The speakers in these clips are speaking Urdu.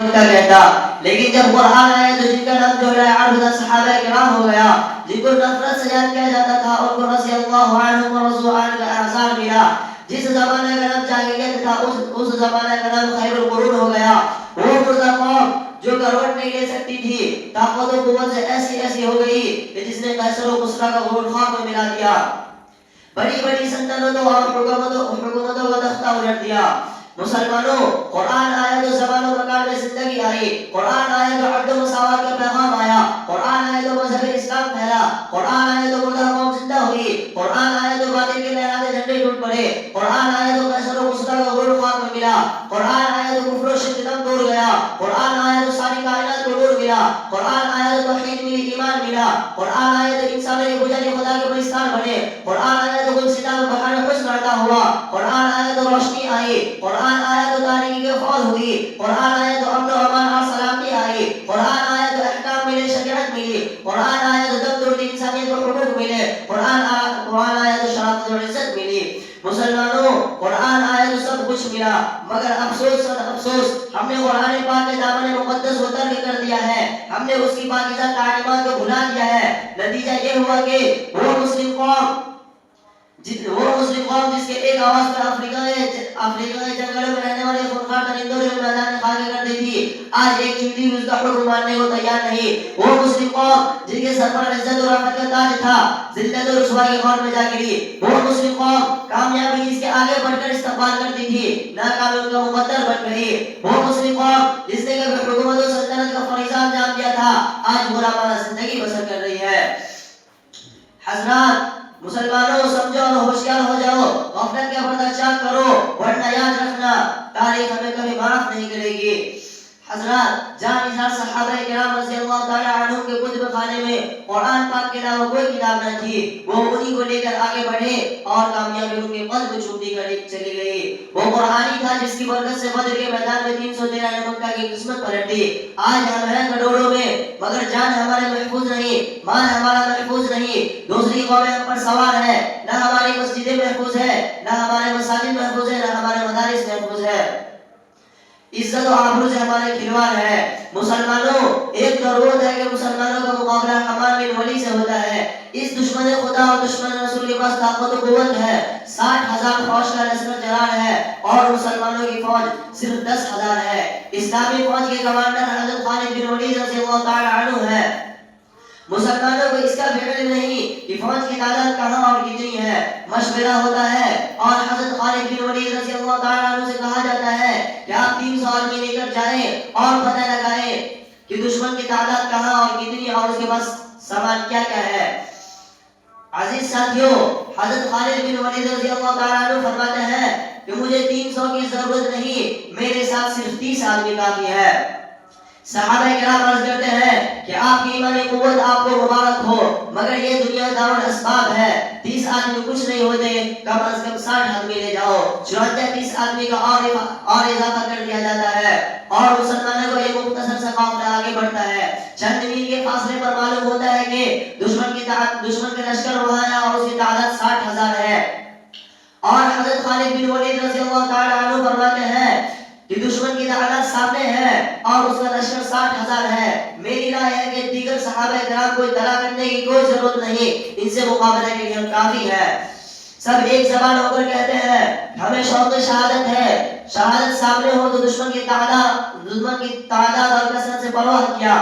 کا کہتا، لیکن جب قرآن آیا تو جن کا نام جو ہے عربدہ صحابہ کرام ہو گیا، جن کو نفرت سے یاد کیا جاتا تھا، ان کو رضی اللہ عنہم و رضوا عنہ کا احسان ملا. جس زمانے کا نام جاہلیت تھا اس زمانے کا نام خیر القرون ہو گیا. وہ مردہ قوم جو کروٹ نہیں لے سکتی تھی، طاقت و قوت سے ایسی ہو گئی کہ جس نے قیصر و کسریٰ کا غرور خاک میں ملا دیا، بڑی بڑی سلطنتوں اور حکومتوں کا تختہ الٹ دیا. مسلمانوں، قرآن آیا تو زبان و مکان میں زندگی آئی، قرآن آیا تو عدل و مساوات کا پیغام آیا، قرآن آیا تو مذہب اسلام پھیلا، قرآن آیا تو مردہ قوم زندہ ہوئی، قرآن آیا تو باطل کے لہراتے جھنڈے ٹوٹ پڑے، قرآن آیا تو قیصر و کسریٰ کا غرور خاک میں ملا، قرآن آیا تو کفر و شرک دم توڑ گیا، قرآن آیا تو ساری کائنات کو نور ملا، قرآن آیا تو توحید ملی، ایمان ملا، قرآن آیا تو انسانوں کے بجانے خدا کے پرستار بنے، قرآن آیا تو گلستان میں بہار حسن عطا ہوا، قرآن آیا تو روشنی آئی، قرآن آیا تو تاریکی کے فوت ہوئی، قرآن آیا تو امن و امان اور سلامتی آئی، قرآن آیا تو احکام ملے، شریعت ملی، قرآن آیا تو دم توڑتی انسانیت کو حقوق ملے، قرآن آیا تو شرافت و عزت ملی. مسلمانوں، قرآن آیا تو سب کچھ ملا، مگر افسوس اور افسوس، ہم نے قرآن پاک کے دامن مقدس کو ترک کر دیا ہے، ہم نے اس کی پاکیزہ تعلیمات کو بھلا دیا ہے. نتیجہ یہ ہوا کہ وہ مسلم قوم جس کے ایک آواز پر افریقہ کے جنگلوں میں رہنے والے خونخوار درندوں نے میدان خالی کر دی تھی، آج ایک چیونٹی بھی اس کا حکم ماننے کو تیار نہیں. وہ مسلم قوم جن کے سر پر عزت و رحمت کا تاج تھا، ذلت و رسوائی کے غور میں جا گری. وہ مسلم قوم کامیابی جس کے آگے بڑھ کر استقبال کرتی تھی، ناکامی ان کا مقدر بن گئی. وہ مسلم قوم جس نے کبھی حکومت و سلطنت کا فریضہ انجام دیا تھا، آج غلامانہ زندگی بسر کر رہی ہے. حضرات، مسلمانوں، سمجھو اور ہوشیار ہو جاؤ، غفلت کا پردہ چاک کرو، ورنہ یاد رکھنا تاریخ ہمیں کبھی معاف نہیں کرے گی. حضرات، جہاں نثار صحابہ کرام رضی اللہ تعالی عنہم کے کتب خانے میں قرآن پاک کے علاوہ کوئی کتاب نہ تھی، وہ انہی کو لے کر آگے بڑھے اور کامیابی ان کے قلب چومتی کر چلی گئی. وہ قرآن ہی تھا جس کی برکت سے بدر کے میدان میں 313 نے مکہ کی قسمت پلٹ دی. آج ہم ہیں کروڑوں میں، مگر جان ہمارے محفوظ نہیں، مال ہمارا محفوظ نہیں، دوسری قومیں ہم پر سوار ہے، نہ ہماری مسجدیں محفوظ ہے، نہ ہمارے مساجد محفوظ ہے، نہ ہمارے مدارس محفوظ ہے. عزت و آبرو سے ہمارے کھلواڑ ہے. مسلمانوں، ایک ضرورت ہے کہ مسلمانوں کا مقابلہ حماد بن ولی سے ہوتا ہے. اس دشمن خدا اور دشمن رسول کے پاس طاقت و قوت ہے، 60,000 فوج کا لشکر تیار ہے اور مسلمانوں کی فوج صرف 10,000 ہے. اسلامی فوج کے کمانڈر حضرت خالد بن ولید رضی اللہ تعالی عنہ ہے. مسلمانوں کو اس کا بھی علم نہیں کہ فوج کی تعداد کہاں اور کتنی ہے. مشورہ ہوتا ہے اور حضرت خالد بن ولید رضی اللہ تعالی عنہ سے کہا جاتا ہے کہ آپ 300 آدمی لے کر جائیں اور پتہ لگائیں کہ دشمن کی تعداد کہاں اور کتنی اور اس کے پاس سامان کیا کیا ہے. عزیز ساتھیوں، حضرت خالد بن ولید رضی اللہ تعالی عنہ فرماتے ہیں کہ مجھے 300 کی ضرورت نہیں، میرے ساتھ صرف 30 آدمی کافی ہے. صحابہ کرام عرض کرتے ہیں کہ آپ کی ایمانی قوت آپ کو مبارک ہو، مگر یہ دنیا دار الاسباب ہے، 30 آدمی کچھ نہیں ہوتے، کم از کم 60 آدمی لے جاؤ. چنانچہ 30 آدمی کا اور اضافہ کر دیا جاتا ہے اور مسلمانوں کو یہ مختصر سا قافلہ آگے بڑھتا ہے. چند میل کے فاصلے پر معلوم ہوتا ہے کہ دشمن کا لشکر وہاں ہے اور اس کی تعداد 60,000 ہے. اور حضرت خالد بن ولید رضی اللہ تعالی عنہ فرماتے ہیں کہ دشمن کی تعداد سامنے ہے اور اس کا لشکر 60,000 ہے. میری رائے ہے کہ دیگر صحابہ کرام کو اطلاع کرنے کی کوئی ضرورت نہیں، ان سے مقابلہ کے لیے ہم کافی ہے. سب ایک زبان ہو کر کہتے ہیں ہمیں شوق شہادت ہے. شہادت سامنے ہو تو دشمن کی تعداد اور کثرت سے پرواہ کیا.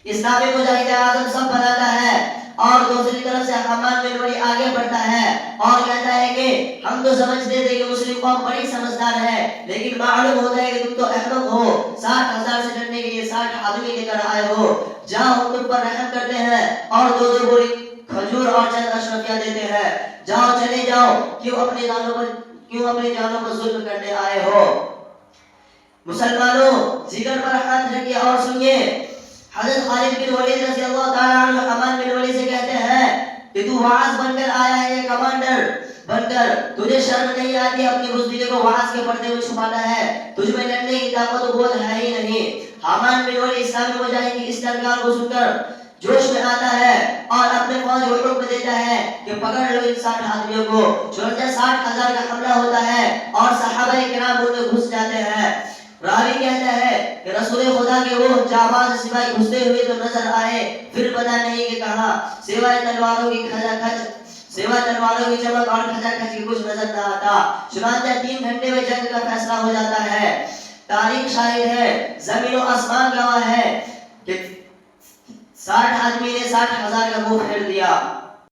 اسلامی مجاہد اعظم سب بتاتا ہے اور دوسری طرف سے حماد بن ولی آگے بڑھتا ہے اور کہتا ہے کہ ہم تو سمجھتے تھے کہ مسلم قوم بڑی سمجھدار ہے، لیکن معلوم ہوتا ہے کہ تم تو احمق ہو. 60,000 سے لڑنے کے لیے 60 آدمی لے کر آئے ہو. جہاں ہم تم پر رحم کرتے ہیں اور دو بوری کھجور اور چند اشرفیاں دیتے ہیں. جاؤ، چلے جاؤ، کیوں اپنی جانوں پر ظلم کرنے آئے ہو. مسلمانوں، جگر پر ہاتھ رکھیے اور سنیے. حضرت خالد بن ولید رضی اللہ تعالی عنہ حماد بن ولید سے کہتے ہیں کہ تو واعظ بن کر آیا ہے، کمانڈر بن کر، تجھے شرم نہیں آتی اپنی بزدلی کو واعظ کے پردے میں چھپانا ہے؟ تجھ میں لڑنے کی طاقت و قوت ہے ہی نہیں. حماد بن ولید اسلامی مجاہد کی اس تلوار کو سن کر جوش میں آتا ہے اور اپنے فوج کو حکم دیتا ہے کہ پکڑ لو ان 60 آدمیوں کو. چنانچہ 60,000 کا حملہ ہوتا ہے اور صحابہ کرام ان میں گھس جاتے ہیں. راوی کہتا ہے کہ رسول خدا کے وہ جانباز سپاہی گھستے ہوئے تو نظر آئے، پھر پتہ نہیں کہ کہاں، سوائے تلواروں کی چمک اور کھچا کھچ کی کچھ نظر نہ آتا۔ چنانچہ 3 گھنٹے میں جنگ کا فیصلہ ہو جاتا ہے۔ تاریخ شاہد ہے، زمین و آسمان گواہ ہے کہ 60 آدمی نے 60,000 کا منہ پھیر دیا۔